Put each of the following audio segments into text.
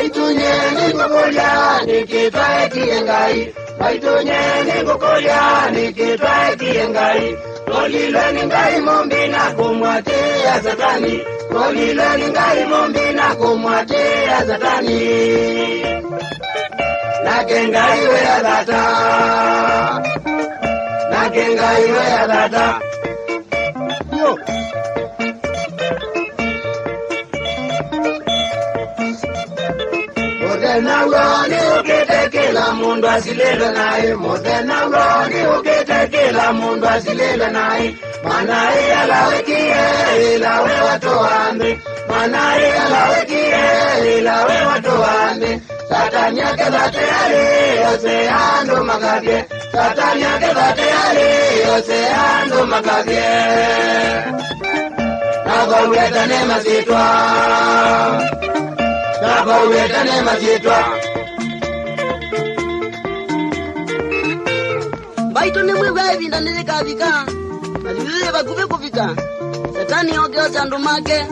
Waitunye nikukulia nikitwae kiengai. Waitunye nikukulia nikitwae kiengai. Lolilo ni ngai mombi na kumwatia Satani. Lolilo ni ngai mombi na kumwatia Satani. Nakengai we ya data. Nakengai we ya data. Yo. Modena wani ukete kila mundu asilele nae. Modena wani ukete kila mundu asilele nae. Manae alawekie ilawe watu wambe. Manae alawekie ilawe watu wambe. Satani yake dhate yale yose ando makabye. Satani yake dhate yale yose ando makabye. Naba uwetane mazitwa. Naba uwetane mazitwa. Baito ni mwewe vinda nilika vika. Naziwile baguve kufika. Satani ogeo chandu make.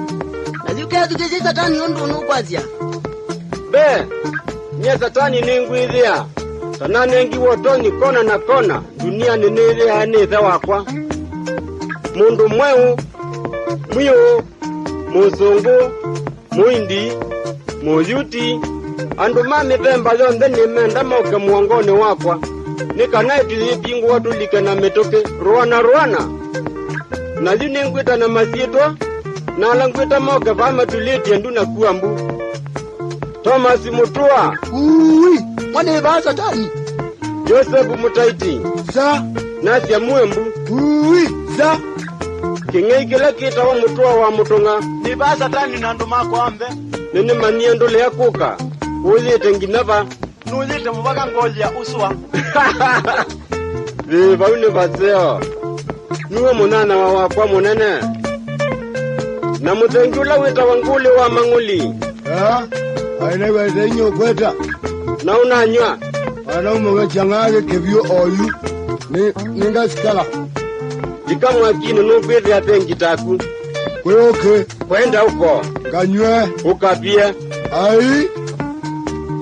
Naziwike tukezi Satani undu unukwazia. Be, nye Satani ningwithia. Sana nengi wotoni kona na kona. Dunia ninithia anitha wakwa. Mundu mweu, mwiyo, muzungu, muindi, muyuti. Andu mami pemba yonde ni menda moke muongoni wakwa. Nika naiti pingu watulike na metoke ruana. Na zi ningwita na masitwa. Na langwita moke vama tuliti endu na kuambu. Thomas Mutua. Uwi, wane ba Satani. Joseph Mutaiti. Za. Nasia Muembu. Uwi, za. Kingei kila kita wa Mutua wa Mutunga. Ni ba Satani na nduma kwa ambe. Nini maniendo lea kuka. Uzite nginava. Nuzite mubaka ngozi ya uswa. Viva univaseo. Nuwe munana wa wakwa munene. Na mutengula wita wanguli wa manguli. Aina wete inyo kweta. Na unanywa. Ana umewe changage kevyo oyu. Ninga skala. Jika mwakini nukwete ya tengi taku. Kwe oke. Kwenda uko. Kanywe. Ukapie. Ai.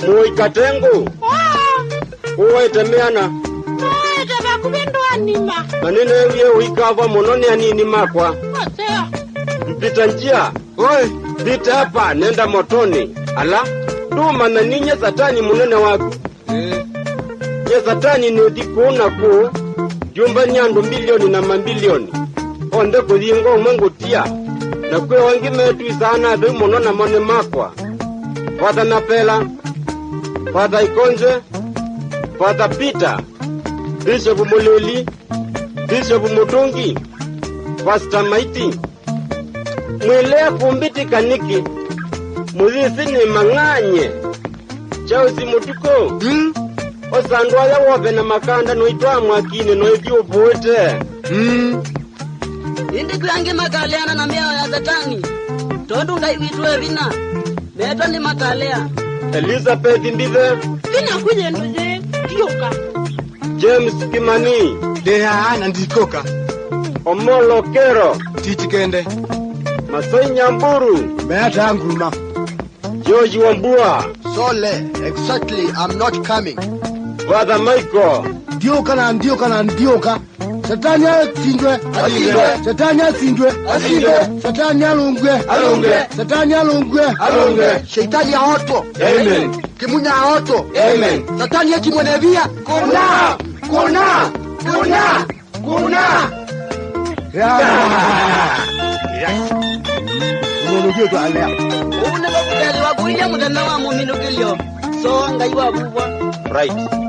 Mui katengu. Uwe temeana. Uwe teba kubindua nima. Manine uye uikava mononi ya nini makwa. Wasea. Mpita njia. Oi. Pita hapa nenda motoni. Ala. Duma na ninye Satani munene waku. Nye Satani ni udikuuna kuu. Jumba nyandu milioni na mambilioni. Onde kuthingo umengu tia. Na kwe wangi metu isana adhu monona mone makwa. Fata Napela. Fata Ikonje. Fata Peter. Bishop Muloli. Bishop Mutungi. Pastor Maiti. Mwilea kumbiti kaniki. Muzisi ni manganye. Chausi Mutuko. Osandwa ya wobe na makanda noitwa mwakine noitwa upote. Indi kuyange makaleana na miao ya Satani. Tondu ngai witwe vina. Meto ni makalea. Elizabeth Mbive. Vina kwenye nduze. Kioka. James Kimani. Deha na ndikoka. Omolo Kero. Tichikende. Masoi Nyamburu. Beata nguruma. George Wambua. Sole, exactly, I'm not coming. Father Michael. Ndioka. Satani asindwe. Satani asindwe. Satani alungwe. Satani alungwe. Shetani aoto. Amen. Kimunya aoto. Amen. Satani yakimwenevia. Kuna. Umonogio to alea. Une bakutali wakulia mutana wa muminukilio. So ngai wa bubwa. Right.